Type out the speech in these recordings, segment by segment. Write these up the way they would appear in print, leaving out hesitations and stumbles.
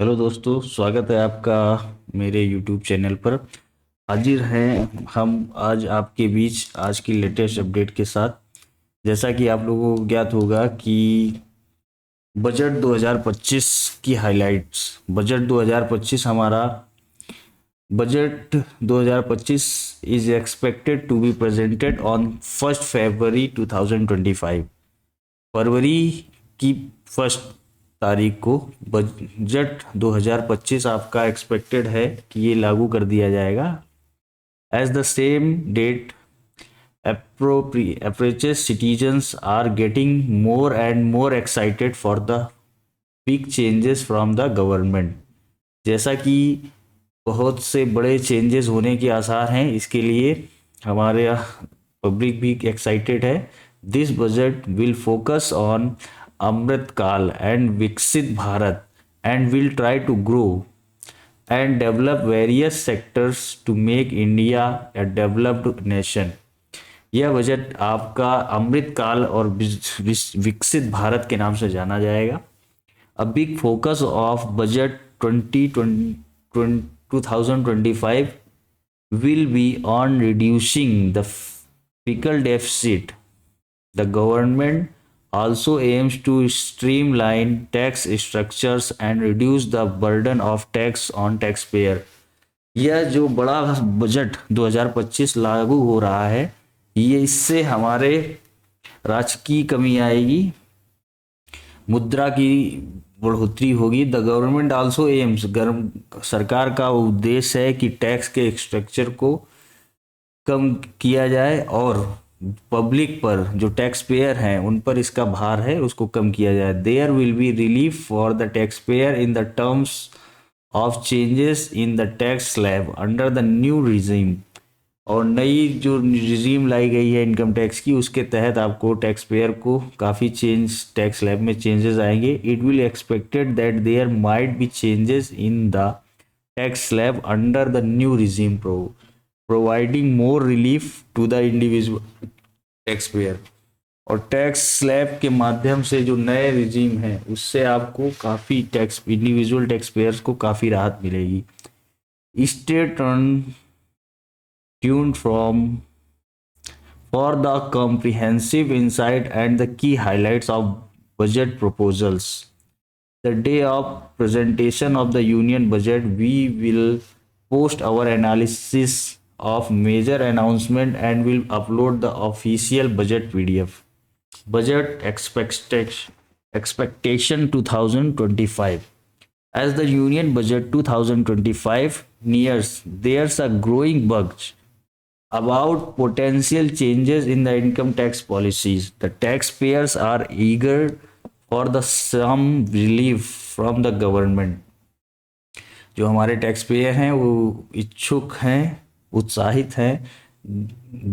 Hello दोस्तों, स्वागत है आपका मेरे YouTube चैनल पर। हाजिर हैं हम आज आपके बीच आज की लेटेस्ट अपडेट के साथ। जैसा कि आप लोगों को ज्ञात होगा कि बजट 2025 की हाइलाइट्स। बजट 2025 हमारा budget 2025 is expected to be presented on 1 February 2025। फरवरी की 1 तारीख को बजट 2025 आपका एक्सपेक्टेड है कि ये लागू कर दिया जाएगा। As the same date approaches, citizens are getting more and more excited for the big changes from the government। जैसा कि बहुत से बड़े चेंजेस होने के आसार हैं, इसके लिए हमारे पब्लिक भी एक्साइटेड है। This budget will focus on Amrit Kaal and Viksit Bharat and will try to grow and develop various sectors to make India a developed nation. यह बजट आपका अमृत काल और विकसित भारत के नाम से जाना जाएगा। A big focus of budget 2025 will be on reducing the fiscal deficit. The government also aims to streamline tax structures and reduce the burden of tax on taxpayer। यह जो बड़ा बजट 2025 लागू हो रहा है, ये इससे हमारे राज्य की कमी आएगी, मुद्रा की बढ़ोतरी होगी। द गवर्नमेंट आल्सो एम्स, सरकार का उद्देश्य है कि टैक्स के स्ट्रक्चर को कम किया जाए और पब्लिक पर, जो टैक्स पेयर हैं उन पर इसका भार है उसको कम किया जाए। There will be relief for the tax payer in the terms of changes in the tax slab under the new regime. और नई जो रिजीम लाई गई है इनकम टैक्स की, उसके तहत आपको टैक्स पेयर को काफ़ी टैक्स स्लैब में चेंजेस आएंगे। It will expected that there might be changes in the tax slab under the new regime providing more relief to the individual tax payer. और tax slab के माध्यम से जो नए रिजीम है उससे आपको काफ़ी टैक्स इंडिविजुअल टैक्स पेयर्स को काफ़ी राहत मिलेगी। State tuned from for the comprehensive insight and the key highlights of budget proposals. The day of presentation of the union budget, we will post our analysis of major announcement and will upload the official budget PDF. Budget expectation 2025. As the union budget 2025 nears, there's a growing buzz about potential changes in the income tax policies. The taxpayers are eager for the some relief from the government। जो हमारे tax payer हैं वो इच्छुक हैं, उत्साहित हैं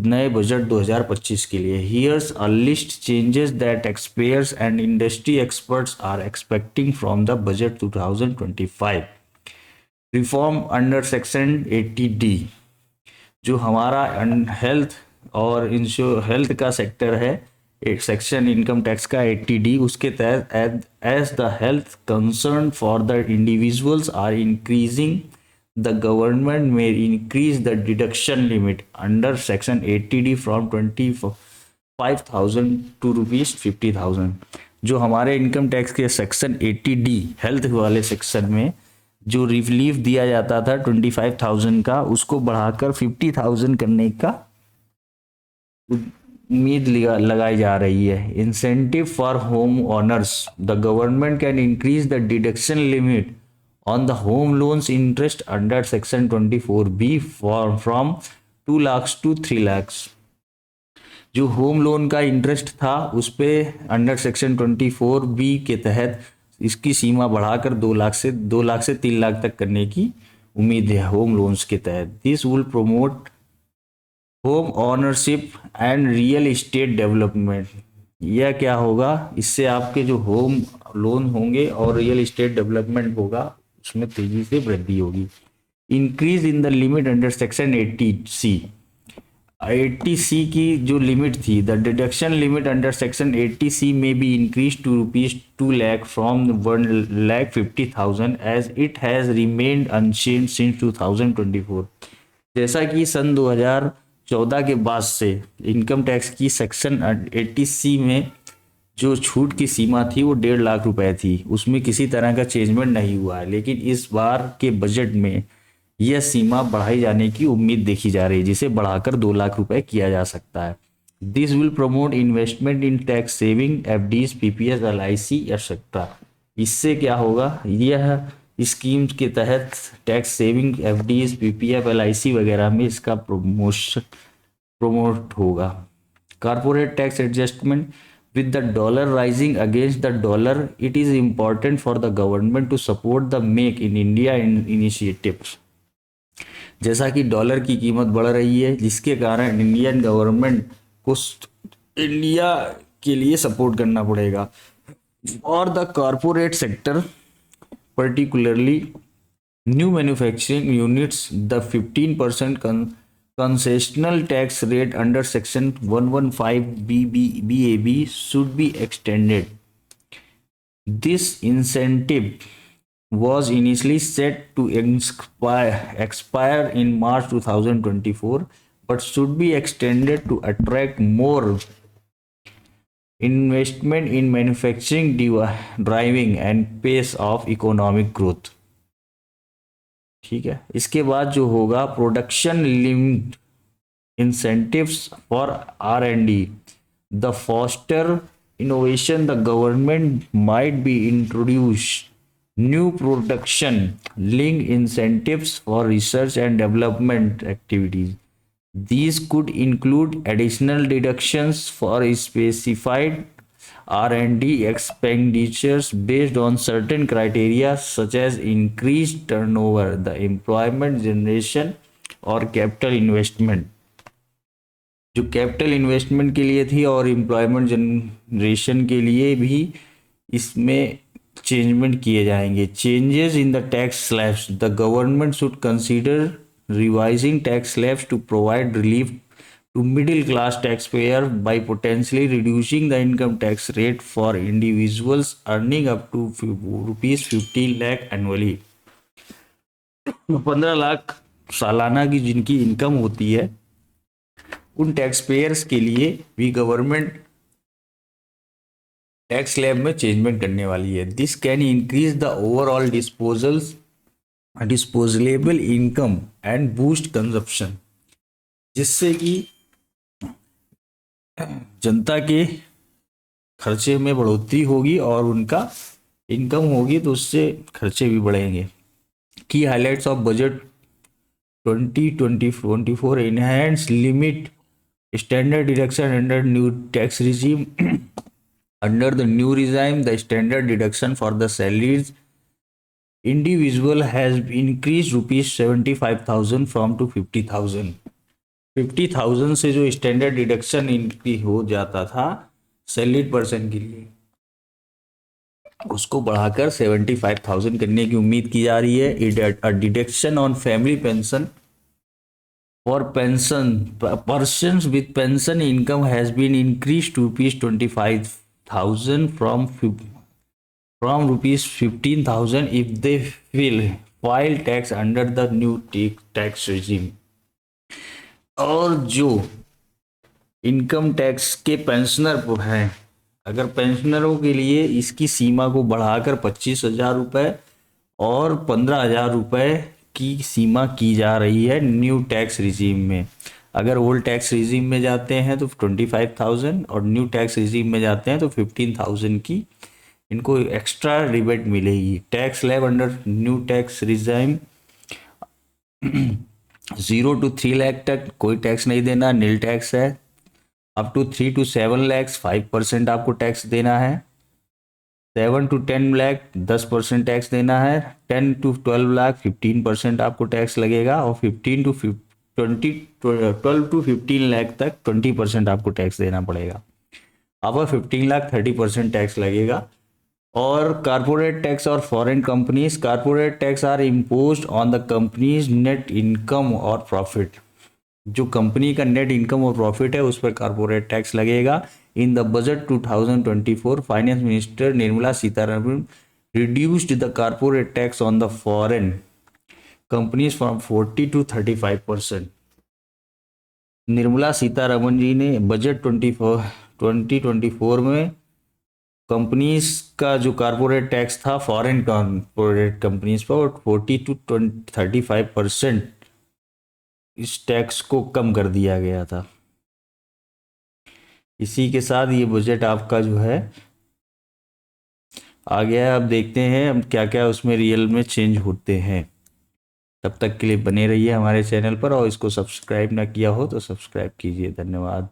नए budget 2025 के लिए। Here's a list changes that taxpayers and industry experts are expecting from the budget 2025। Reform under section 80D, जो हमारा हेल्थ और हेल्थ का सेक्टर है, एक सेक्शन इनकम टैक्स का 80D, उसके तहत as the health concern for the individuals are increasing, the government में increase the deduction limit under section 80D from 25,000 to ₹50,000। जो हमारे इनकम टैक्स के सेक्शन 80D हेल्थ वाले सेक्शन में जो रिलीफ दिया जाता था 25,000 का, उसको बढ़ाकर 50,000 करने का उम्मीद लगाई जा रही है। Incentive for home owners, the government can increase the deduction limit on the home loans interest under section 24B from 2 lakh to 3 lakh. जो होम लोन का इंटरेस्ट था उस पे अंडर सेक्शन 24B के तहत इसकी सीमा बढ़ाकर 2 लाख से 3 लाख तक करने की उम्मीद है होम लोन्स के तहत। This will promote home ownership and real estate development. यह क्या होगा, इससे आपके जो होम लोन होंगे और रियल इस्टेट डेवलपमेंट होगा उसमें तेजी से वृद्धि होगी। Increase in the limit under section 80C, 80C की जो लिमिट थी, the deduction limit under section 80C में be increase to ₹2 lakh from 1,50,000 as it has remained unchanged since 2024। जैसा कि सन 2014 के बाद से इनकम टैक्स की सेक्शन 80C में जो छूट की सीमा थी वो 1.5 लाख रुपए थी, उसमें किसी तरह का चेंजमेंट नहीं हुआ है। लेकिन इस बार के बजट में यह सीमा बढ़ाई जाने की उम्मीद देखी जा रही है, जिसे बढ़ाकर 2 लाख रुपए किया जा सकता है। This will promote investment in tax saving FDs, PPS, LIC etcetera. इससे क्या होगा, यह स्कीम के तहत tax saving FDs, PPF, LIC वगैरह में इसका प्रोमोट होगा। Corporate tax adjustment, with the dollar rising against the dollar, it is important for the government to support the Make in India initiatives। जैसा कि डॉलर की कीमत बढ़ रही है, जिसके कारण इंडियन गवर्नमेंट को इंडिया के लिए सपोर्ट करना पड़ेगा। और the corporate sector particularly new manufacturing units, the 15% concessional tax rate under section 115 BAB should be extended. This incentive was initially set to expire in March 2024, but should be extended to attract more investment in manufacturing, driving and pace of economic growth। ठीक है, इसके बाद जो होगा production linked incentives for R&D, the foster innovation, the government might be introduce new production link incentives for research and development activities. These could include additional deductions for specified R&D expenditures based on certain criteria such as increased turnover, the employment generation और capital investment। जो capital investment के लिए थी और employment generation के लिए भी इसमें चेंजमेंट किए जाएंगे। Changes in the tax slabs, the government should consider revising tax slabs to provide relief to middle class taxpayer by potentially reducing the income tax rate for individuals earning up to ₹15 lakh annually। 15 lakh सालाना की जिनकी income होती है उन tax payers के लिए भी government tax slab में चेंजमेंट करने वाली है। This can increase the overall disposable income and boost consumption, जिससे कि जनता के खर्चे में बढ़ोतरी होगी और उनका इनकम होगी तो उससे खर्चे भी बढ़ेंगे। की highlights of budget 2024, enhance limit standard deduction under new tax regime. Under the new regime the standard deduction for the salaries individual has increased ₹75,000 from to 50,000। 50,000 से जो स्टैंडर्ड डिडक्शन इनकी हो जाता था सैलरीड पर्सन के लिए, उसको बढ़ाकर 75,000 करने की उम्मीद की जा रही है। Deduction on family pension for pension persons with pension income has been increase to ₹25,000 from ₹15,000 if they will file tax under the new tax regime। और जो इनकम टैक्स के पेंशनर हैं, अगर पेंशनरों के लिए इसकी सीमा को बढ़ाकर 25,000 रुपये और 15,000 रुपये की सीमा की जा रही है न्यू टैक्स रिजीम में। अगर ओल्ड टैक्स रिजीम में जाते हैं तो 25,000 और न्यू टैक्स रिजीम में जाते हैं तो 15,000 की इनको एक्स्ट्रा रिबेट मिलेगी। Tax slab under new tax regime 0 to 3 lakh तक कोई टैक्स नहीं देना, नील टैक्स है। अप टू 3 to 7 lakhs 5% आपको टैक्स देना है। 7 to 10 लाख 10% टैक्स देना है। 10 to 12 लाख 15% आपको टैक्स लगेगा और 12 to 15 लाख तक 20% आपको टैक्स देना पड़ेगा। अब 15 लाख 30% टैक्स लगेगा। और कारपोरेट टैक्स और foreign companies, corporate tax are imposed on the companies net income और प्रॉफिट। जो कंपनी का नेट इनकम और प्रॉफिट है उस पर कारपोरेट टैक्स लगेगा। In the budget 2024 finance minister Nirmala Sitharaman reduced the corporate tax on the foreign companies from 40 to 35%। Nirmala Sitharaman ji ने budget 2024 में कंपनीज का जो कारपोरेट टैक्स था फॉरेन कारपोरेट कंपनीज पर 40 to 35% इस टैक्स को कम कर दिया गया था। इसी के साथ ये बजट आपका जो है आ गया है। अब देखते हैं हम क्या क्या उसमें रियल में चेंज होते हैं। तब तक के लिए बने रहिए हमारे चैनल पर और इसको सब्सक्राइब ना किया हो तो सब्सक्राइब कीजिए। धन्यवाद।